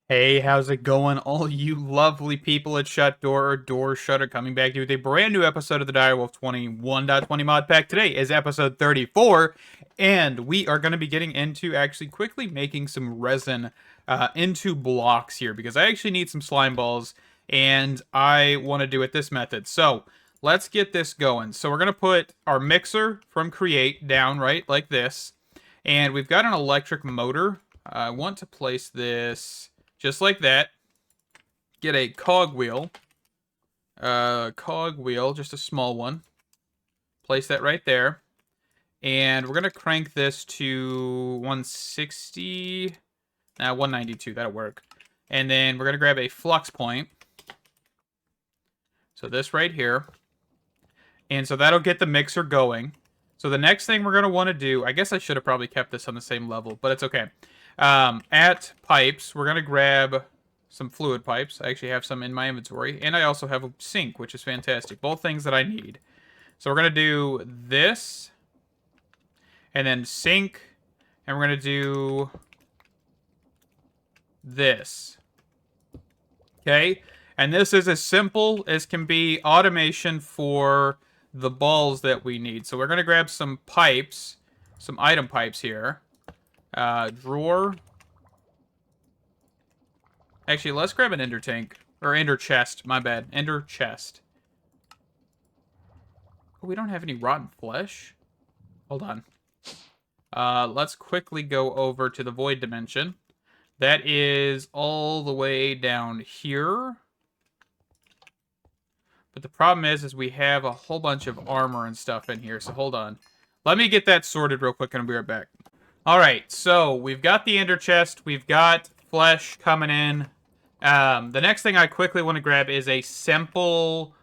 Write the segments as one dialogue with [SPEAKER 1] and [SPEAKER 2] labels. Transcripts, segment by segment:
[SPEAKER 1] Hey, how's it going, all you lovely people at Shut Door or Doorshutter, coming back to you with a brand new episode of the Direwolf20 1.20 mod pack. Today is episode 34, and we are going to be getting into actually quickly making some resin into blocks here, because I actually need some slime balls, and I want to do it this method. So let's get this going. So we're going to put our mixer from Create down right like this, and we've got an electric motor. I want to place this just like that. Get a cogwheel. Cogwheel, just a small one. Place that right there. And we're going to crank this to 160. 192. That'll work. And then we're going to grab a flux point. So this right here. And so that'll get the mixer going. So the next thing we're going to want to do, I guess I should have probably kept this on the same level, but it's okay. At pipes, we're going to grab some fluid pipes. I actually have some in my inventory. And I also have a sink, which is fantastic. Both things that I need. So we're going to do this. And then sink. And we're going to do this. Okay? And this is as simple as can be automation for the balls that we need. So we're going to grab some pipes. Some item pipes here. Drawer. Actually, let's grab an ender tank. Or ender chest, my bad. Ender chest. Oh, we don't have any rotten flesh? Hold on. Let's quickly go over to the void dimension. That is all the way down here. But the problem is we have a whole bunch of armor and stuff in here, so hold on. Let me get that sorted real quick and I'll be right back. Alright, so we've got the ender chest, we've got flesh coming in. The next thing I quickly want to grab is a simple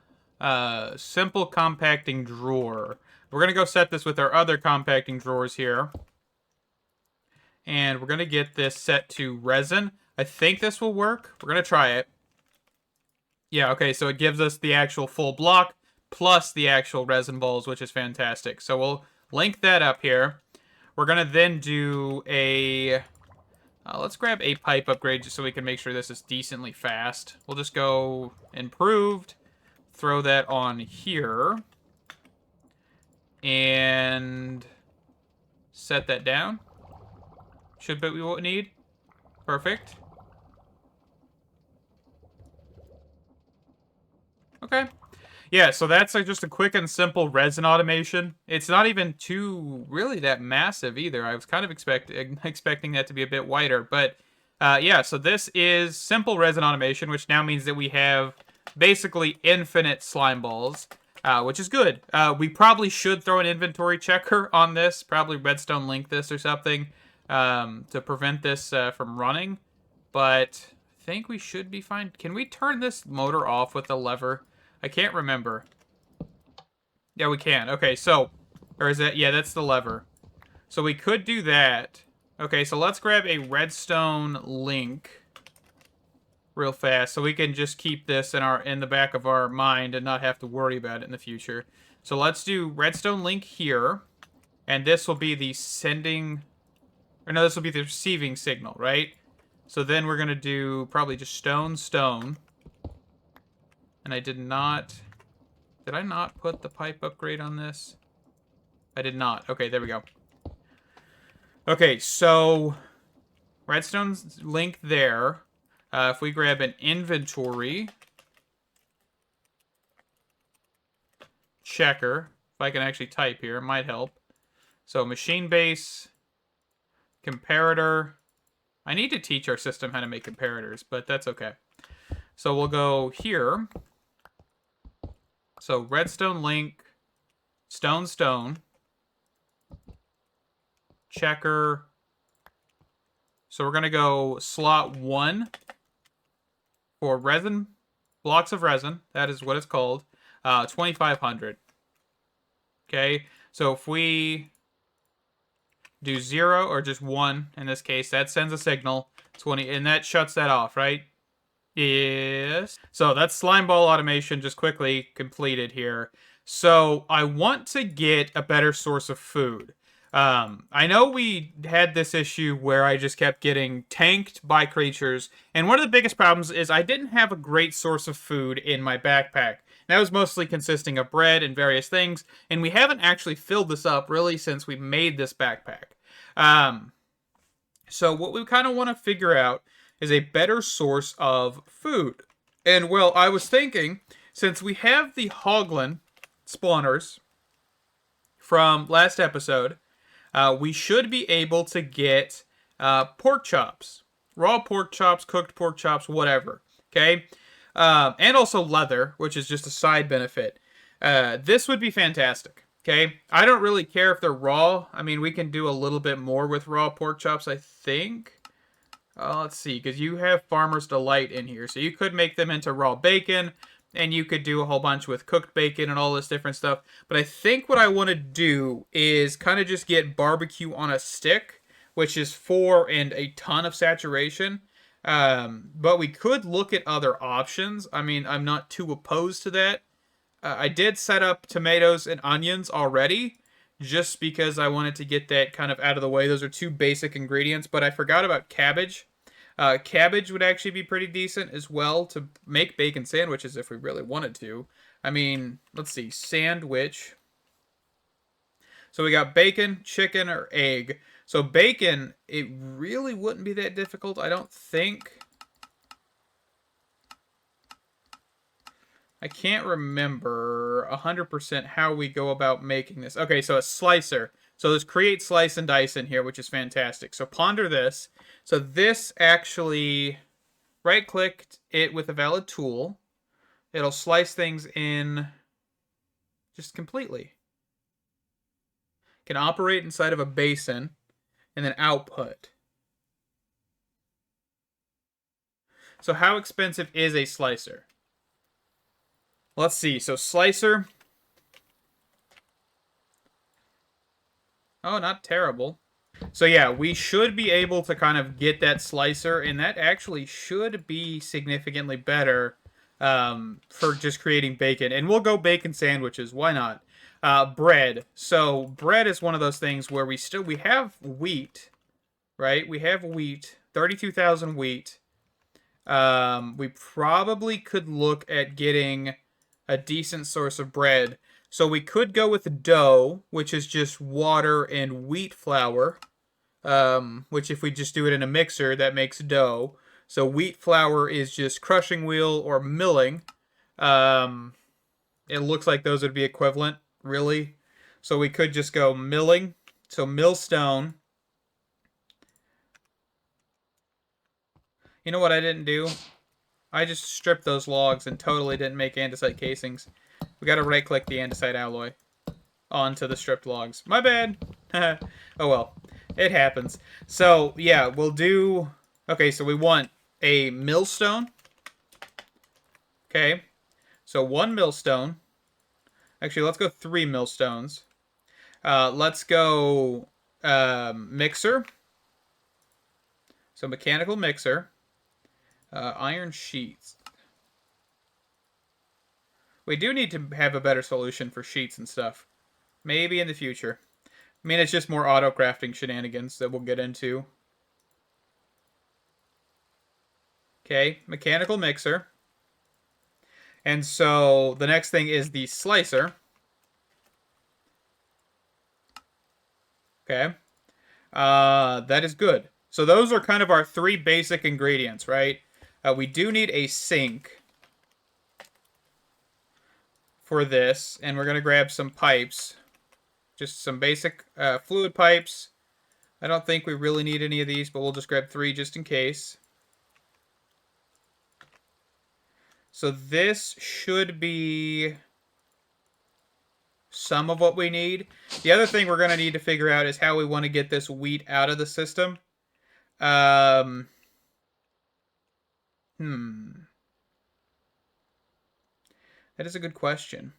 [SPEAKER 1] compacting drawer. We're going to go set this with our other compacting drawers here. And we're going to get this set to resin. I think this will work. We're going to try it. Yeah, okay, so it gives us the actual full block plus the actual resin balls, which is fantastic. So we'll link that up here. We're going to then do a... let's grab a pipe upgrade just so we can make sure this is decently fast. We'll just go improved, throw that on here, and set that down. Should be what we need. Perfect. Okay. Yeah, so that's just a quick and simple resin automation. It's not even too really that massive either. I was kind of expecting that to be a bit wider, but yeah, so this is simple resin automation, which now means that we have basically infinite slime balls, which is good. We probably should throw an inventory checker on this, probably redstone link this or something to prevent this from running, but I think we should be fine. Can we turn this motor off with the lever? I can't remember. Yeah, we can. Okay, so... Or is that... Yeah, that's the lever. So we could do that. Okay, so let's grab a redstone link real fast so we can just keep this in the back of our mind and not have to worry about it in the future. So let's do redstone link here. And this will be the sending... Or no, this will be the receiving signal, right? So then we're going to do probably just stone. And I did not... Did I not put the pipe upgrade on this? I did not. Okay, there we go. Okay, so... Redstone's link there. If we grab an inventory... checker. If I can actually type here, it might help. So, machine base... comparator... I need to teach our system how to make comparators, but that's okay. So we'll go here... So, redstone link, stone, checker. So, we're going to go slot 1 for resin, blocks of resin. That is what it's called. 2,500. Okay, so if we do 0 or just 1 in this case, that sends a signal. 20, and that shuts that off, right? Yes. So that's slime ball automation just quickly completed here. So I want to get a better source of food. I know we had this issue where I just kept getting tanked by creatures, and one of the biggest problems is I didn't have a great source of food in my backpack. That was mostly consisting of bread and various things, and we haven't actually filled this up really since we made this backpack. Um, so what we kind of want to figure out is a better source of food. And well, I was thinking, since we have the Hoglin spawners from last episode, we should be able to get pork chops. Raw pork chops, cooked pork chops, whatever. Okay? And also leather, which is just a side benefit. This would be fantastic. Okay? I don't really care if they're raw. I mean, we can do a little bit more with raw pork chops, I think. Let's see, because you have Farmer's Delight in here. So you could make them into raw bacon, and you could do a whole bunch with cooked bacon and all this different stuff. But I think what I want to do is kind of just get barbecue on a stick, which is 4 and a ton of saturation. But we could look at other options. I mean, I'm not too opposed to that. I did set up tomatoes and onions already, just because I wanted to get that kind of out of the way. Those are 2 basic ingredients, but I forgot about cabbage. Cabbage would actually be pretty decent as well to make bacon sandwiches if we really wanted to. I mean, let's see, sandwich. So we got bacon, chicken, or egg. So bacon, it really wouldn't be that difficult, I don't think. I can't remember 100% how we go about making this. Okay, so a slicer. So there's create, slice, and dice in here, which is fantastic. So ponder this. So this actually, right-clicked it with a valid tool. It'll slice things in just completely. Can operate inside of a basin, and then output. So how expensive is a slicer? Let's see. So slicer. Oh, not terrible. So yeah, we should be able to kind of get that slicer, and that actually should be significantly better for just creating bacon. And we'll go bacon sandwiches. Why not? Bread. So bread is one of those things where we have wheat, right? We have wheat, 32,000 wheat. We probably could look at getting a decent source of bread. So we could go with dough, which is just water and wheat flour, which if we just do it in a mixer, that makes dough. So wheat flour is just crushing wheel or milling. It looks like those would be equivalent, really. So we could just go milling. So millstone. You know what I didn't do? I just stripped those logs and totally didn't make andesite casings. We gotta right-click the andesite alloy onto the stripped logs. My bad. Oh well, it happens. So yeah, we'll do. Okay, so we want a millstone. Okay, so 1 millstone. Actually, let's go 3 millstones. Let's go mixer. So mechanical mixer. Iron sheets. We do need to have a better solution for sheets and stuff. Maybe in the future. I mean, it's just more auto-crafting shenanigans that we'll get into. Okay, mechanical mixer. And so the next thing is the slicer. Okay. That is good. So those are kind of our 3 basic ingredients, right? We do need a sink for this, and we're going to grab some pipes. Just some basic fluid pipes. I don't think we really need any of these, but we'll just grab 3 just in case. So this should be some of what we need. The other thing we're going to need to figure out is how we want to get this wheat out of the system. That is a good question.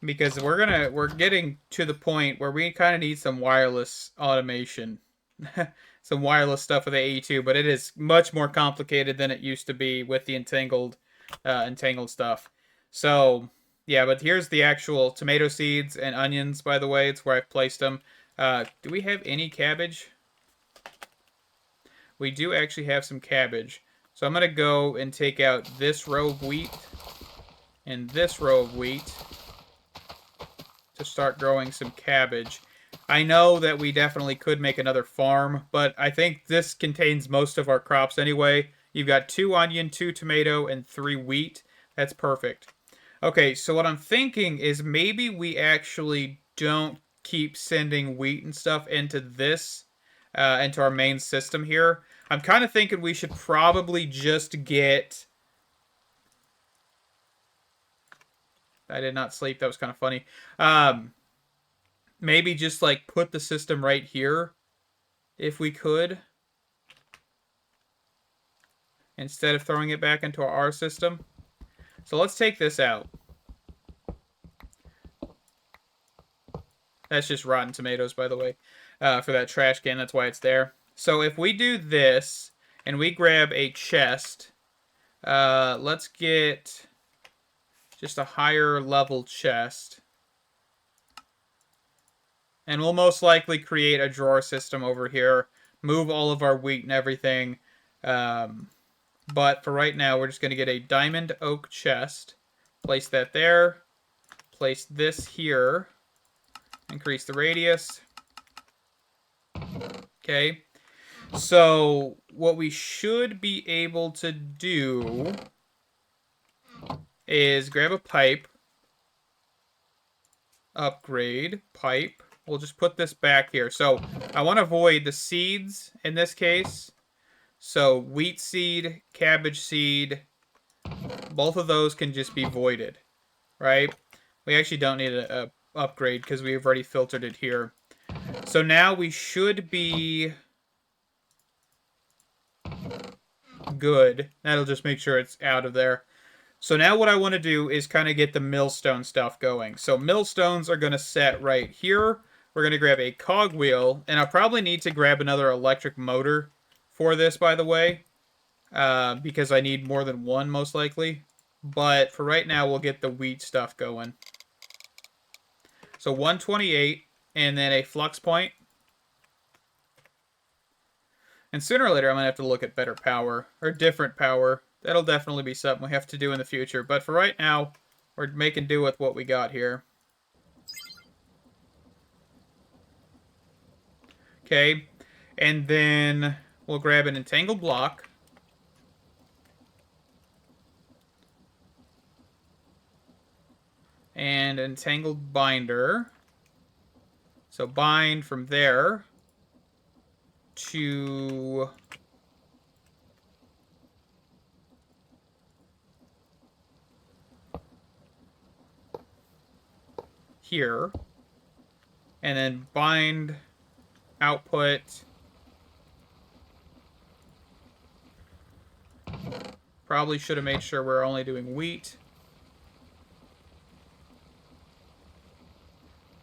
[SPEAKER 1] Because we're getting to the point where we kind of need some wireless automation. Some wireless stuff with the AE2, but it is much more complicated than it used to be with the entangled stuff. So, yeah, but here's the actual tomato seeds and onions, by the way. It's where I've placed them. Do we have any cabbage? We do actually have some cabbage. So I'm going to go and take out this row of wheat and this row of wheat to start growing some cabbage. I know that we definitely could make another farm, but I think this contains most of our crops anyway. You've got 2 onion, 2 tomato, and 3 wheat. That's perfect. Okay, so what I'm thinking is maybe we actually don't keep sending wheat and stuff into this, into our main system here. I'm kind of thinking we should probably just get... I did not sleep. That was kind of funny. Maybe just like put the system right here, if we could, instead of throwing it back into our system. So let's take this out. That's just rotten tomatoes, by the way, for that trash can. That's why it's there. So if we do this and we grab a chest, let's get just a higher level chest. And we'll most likely create a drawer system over here, move all of our wheat and everything. But for right now, we're just going to get a diamond oak chest. Place that there. Place this here. Increase the radius. Okay. So what we should be able to do is grab a pipe. Upgrade. Pipe. We'll just put this back here. So I want to avoid the seeds in this case. So wheat seed, cabbage seed, both of those can just be voided, right? We actually don't need a upgrade because we've already filtered it here. So now we should be good. That'll just make sure it's out of there. So now what I want to do is kind of get the millstone stuff going. So millstones are going to set right here. We're going to grab a cogwheel, and I'll probably need to grab another electric motor for this, by the way, because I need more than one, most likely. But for right now, we'll get the wheat stuff going. So 128, and then a flux point. And sooner or later, I'm going to have to look at better power, or different power. That'll definitely be something we have to do in the future. But for right now, we're making do with what we got here. Okay, and then we'll grab an entangled block. And entangled binder. So bind from there to here. And then bind output probably should have made sure we're only doing wheat.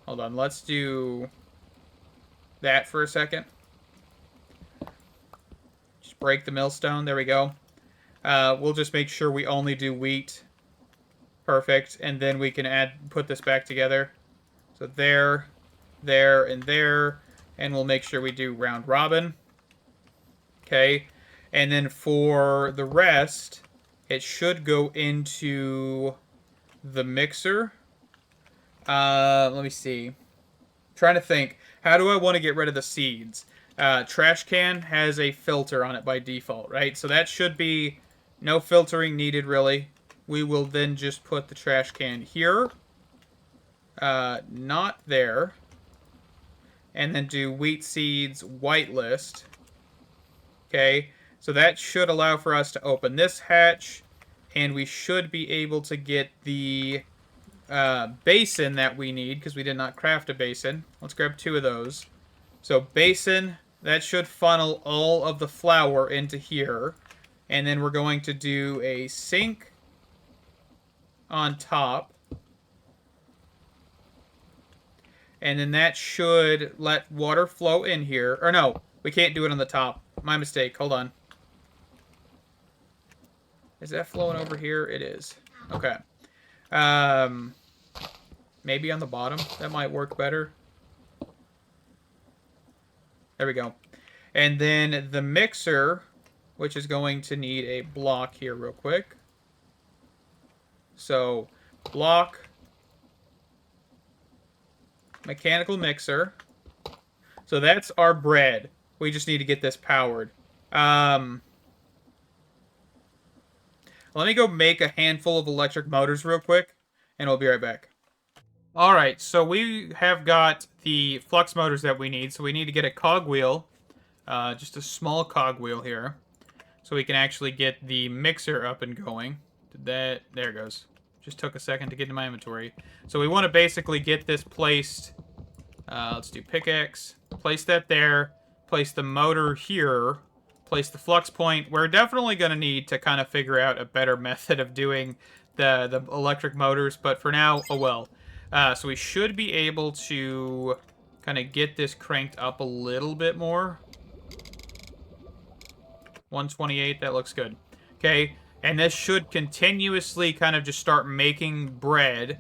[SPEAKER 1] Hold on, let's do that for a second. Just break the millstone. There we go. We'll just make sure we only do wheat. Perfect. And then we can put this back together. So there, there, and there. And we'll make sure we do round robin. Okay. And then for the rest, it should go into the mixer. Let me see. I'm trying to think. How do I want to get rid of the seeds? Trash can has a filter on it by default, right? So that should be no filtering needed, really. We will then just put the trash can here. Not there. And then do wheat seeds whitelist. Okay. So that should allow for us to open this hatch. And we should be able to get the basin that we need, because we did not craft a basin. Let's grab 2 of those. So basin, that should funnel all of the flour into here. And then we're going to do a sink on top. And then that should let water flow in here. Or no, we can't do it on the top. My mistake. Hold on. Is that flowing over here? It is. Okay. Maybe on the bottom. That might work better. There we go. And then the mixer, which is going to need a block here real quick. So, block, mechanical mixer. So that's our bread. We just need to get this powered. Let me go make a handful of electric motors real quick, and we'll be right back. All right, so we have got the flux motors that we need. So we need to get a cogwheel, just a small cogwheel here, so we can actually get the mixer up and going. There it goes. Just took a second to get into my inventory. So we want to basically get this placed. Let's do pickaxe. Place that there. Place the motor here. Place the flux point. We're definitely going to need to kind of figure out a better method of doing the electric motors, but for now, oh well. So we should be able to kind of get this cranked up a little bit more. 128, that looks good. Okay, and this should continuously kind of just start making bread.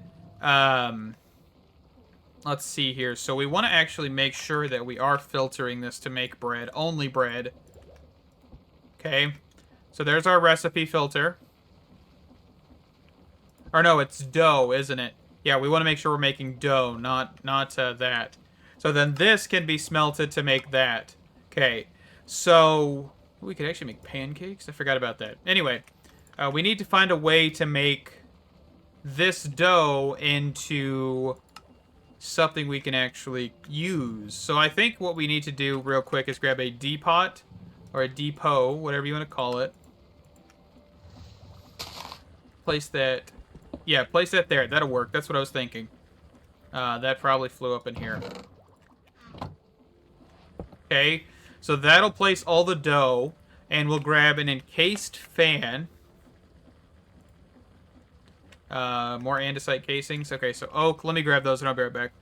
[SPEAKER 1] Let's see here. So we want to actually make sure that we are filtering this to make bread. Only bread. Okay, so there's our recipe filter. Or no, it's dough, isn't it? Yeah, we want to make sure we're making dough, not that. So then this can be smelted to make that. Okay, so we could actually make pancakes. I forgot about that. Anyway, we need to find a way to make this dough into something we can actually use. So I think what we need to do real quick is grab a depot or a depot, whatever you want to call it. Place that. Yeah, place that there. That'll work. That's what I was thinking. That probably flew up in here. Okay, so that'll place all the dough, and we'll grab an encased fan. More andesite casings. Okay, so oak. Let me grab those, and I'll be right back.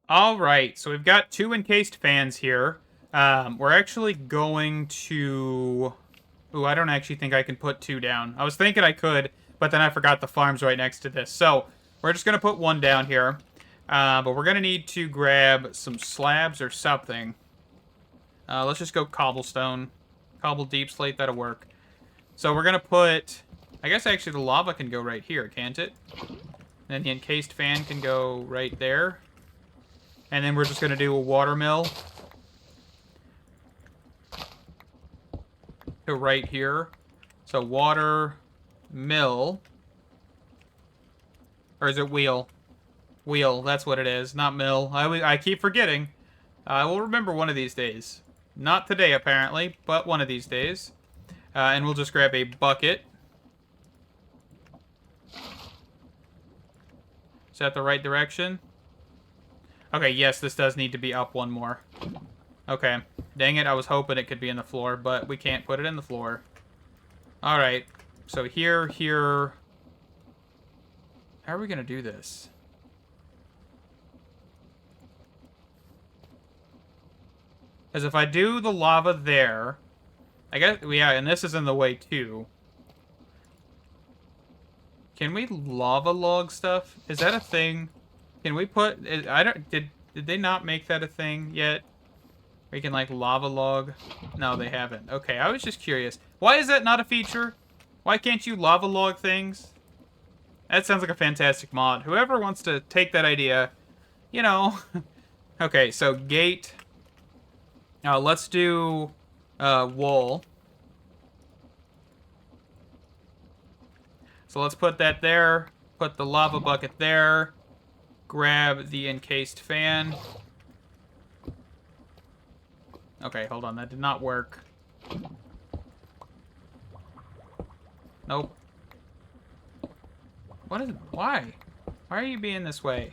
[SPEAKER 1] All right, so we've got 2 encased fans here. We're actually going to... Ooh, I don't actually think I can put 2 down. I was thinking I could, but then I forgot the farm's right next to this. So we're just going to put 1 down here. But we're going to need to grab some slabs or something. Let's just go cobblestone. Cobble deep slate, that'll work. So we're going to put... I guess actually the lava can go right here, can't it? And then the encased fan can go right there. And then we're just going to do a water mill. To right here. So water... mill. Or is it wheel? Wheel, that's what it is, not mill. I keep forgetting. I will remember one of these days. Not today, apparently, but one of these days. And we'll just grab a bucket. Is that the right direction? Okay, yes, this does need to be up 1 more. Okay. Dang it, I was hoping it could be in the floor, but we can't put it in the floor. Alright. So here... How are we going to do this? Because if I do the lava there... I guess... Yeah, and this is in the way, too. Can we lava log stuff? Is that a thing? Can we put... I don't... Did they not make that a thing yet? We can, like, lava log? No, they haven't. Okay, I was just curious. Why is that not a feature? Why can't you lava log things? That sounds like a fantastic mod. Whoever wants to take that idea, you know. Okay, so gate. Let's do wall. So let's put that there. Put the lava bucket there. Grab the encased fan. Okay, hold on. That did not work. Nope. What is... Why? Why are you being this way?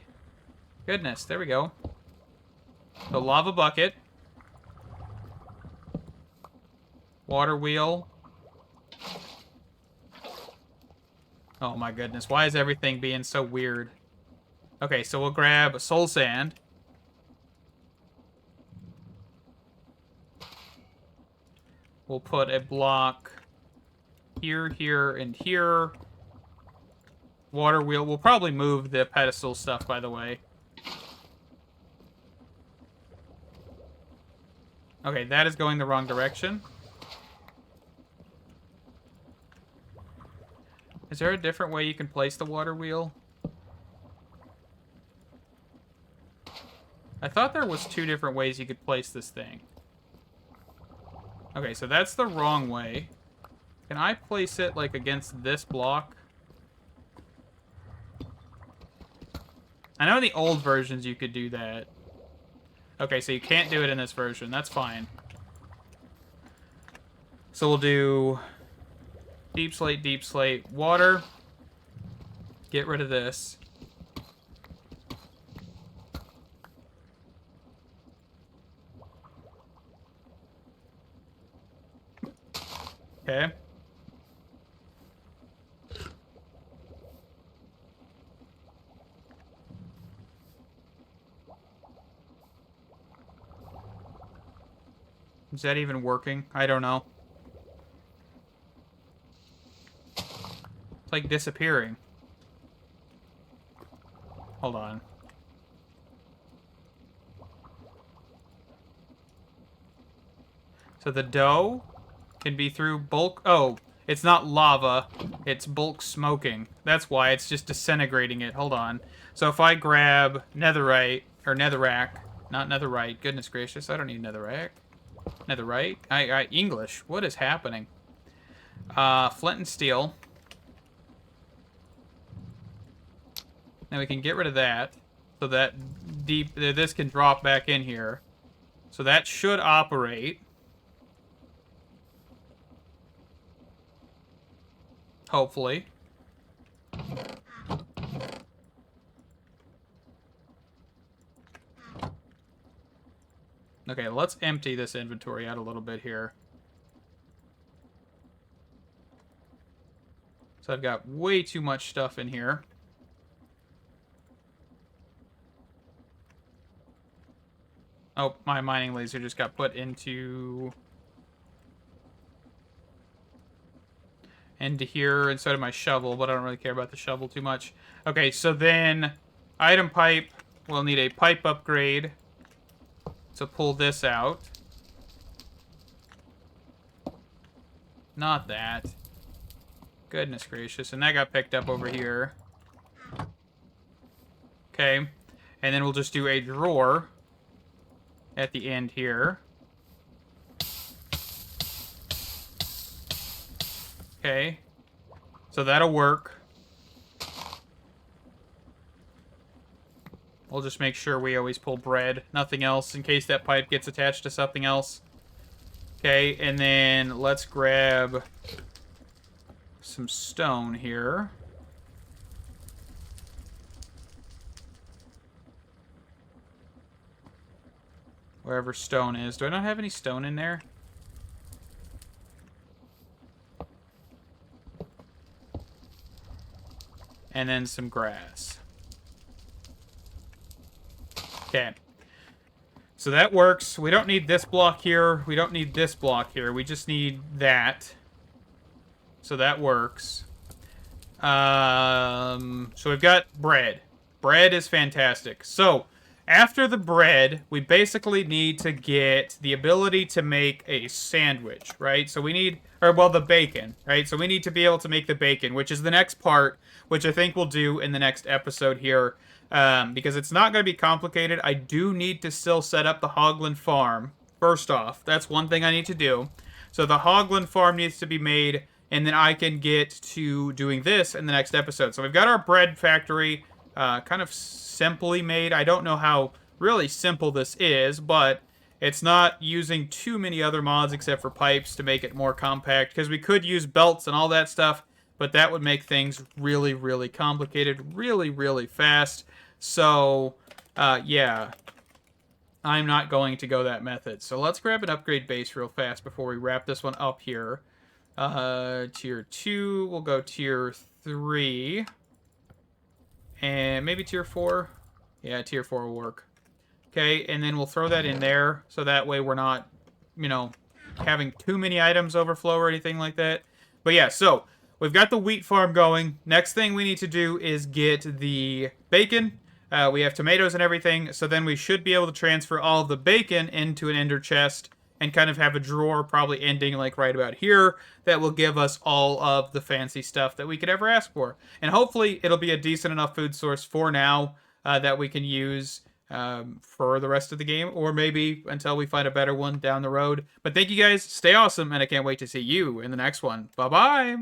[SPEAKER 1] Goodness, there we go. The lava bucket. Water wheel. Oh my goodness, why is everything being so weird? Okay, so we'll grab soul sand. We'll put a block here, here, and here. water wheel. We'll probably move the pedestal stuff, by the way. Okay, that is going the wrong direction. Is there a different way you can place the water wheel? I thought there was 2 different ways you could place this thing. Okay, so that's the wrong way. Can I place it, like, against this block? I know in the old versions you could do that. Okay, so you can't do it in this version. That's fine. So we'll do deep slate, water. Get rid of this. Okay. Is that even working? I don't know. It's like disappearing. Hold on. So the dough can be through bulk... Oh, it's not lava. It's bulk smoking. That's why it's just disintegrating it. Hold on. So if I grab netherite, or netherrack, not netherite, goodness gracious, I don't need netherrack. Netherite? English. What is happening? Flint and steel. Now we can get rid of that. So that this can drop back in here. So that should operate. Hopefully. Okay, let's empty this inventory out a little bit here. So I've got way too much stuff in here. Oh, my mining laser just got put into here instead of my shovel, but I don't really care about the shovel too much. Okay, so then item pipe, we'll need a pipe upgrade to pull this out. Not that. Goodness gracious, and that got picked up over here. Okay, and then we'll just do a drawer at the end here. Okay, so that'll work. We'll just make sure we always pull bread, nothing else, in case that pipe gets attached to something else. Okay, and then let's grab some stone here. Wherever stone is. Do I not have any stone in there? And then some grass. Okay. So that works. We don't need this block here. We don't need this block here. We just need that. So that works. So we've got bread. Bread is fantastic. So after the bread, we basically need to get the ability to make a sandwich, right? So we need, or well, the bacon, right? So we need to be able to make the bacon, which is the next part, which I think we'll do in the next episode here. Because it's not going to be complicated. I do need to still set up the Hoglin farm. First off, that's one thing I need to do. So the Hoglin farm needs to be made, and then I can get to doing this in the next episode. So we've got our bread factory kind of simply made. I don't know how really simple this is, but it's not using too many other mods except for pipes to make it more compact, because we could use belts and all that stuff, but that would make things really, really complicated, really, really fast. So, yeah, I'm not going to go that method. So let's grab an upgrade base real fast before we wrap this one up here. Tier 2, we'll go tier 3. And maybe tier 4? Yeah, tier 4 will work. Okay, and then we'll throw that in there, so that way we're not, you know, having too many items overflow or anything like that. But yeah, so we've got the wheat farm going. Next thing we need to do is get the bacon. We have tomatoes and everything, so then we should be able to transfer all of the bacon into an ender chest and kind of have a drawer probably ending like right about here that will give us all of the fancy stuff that we could ever ask for. And hopefully it'll be a decent enough food source for now that we can use for the rest of the game, or maybe until we find a better one down the road. But thank you guys, stay awesome, and I can't wait to see you in the next one. Bye-bye!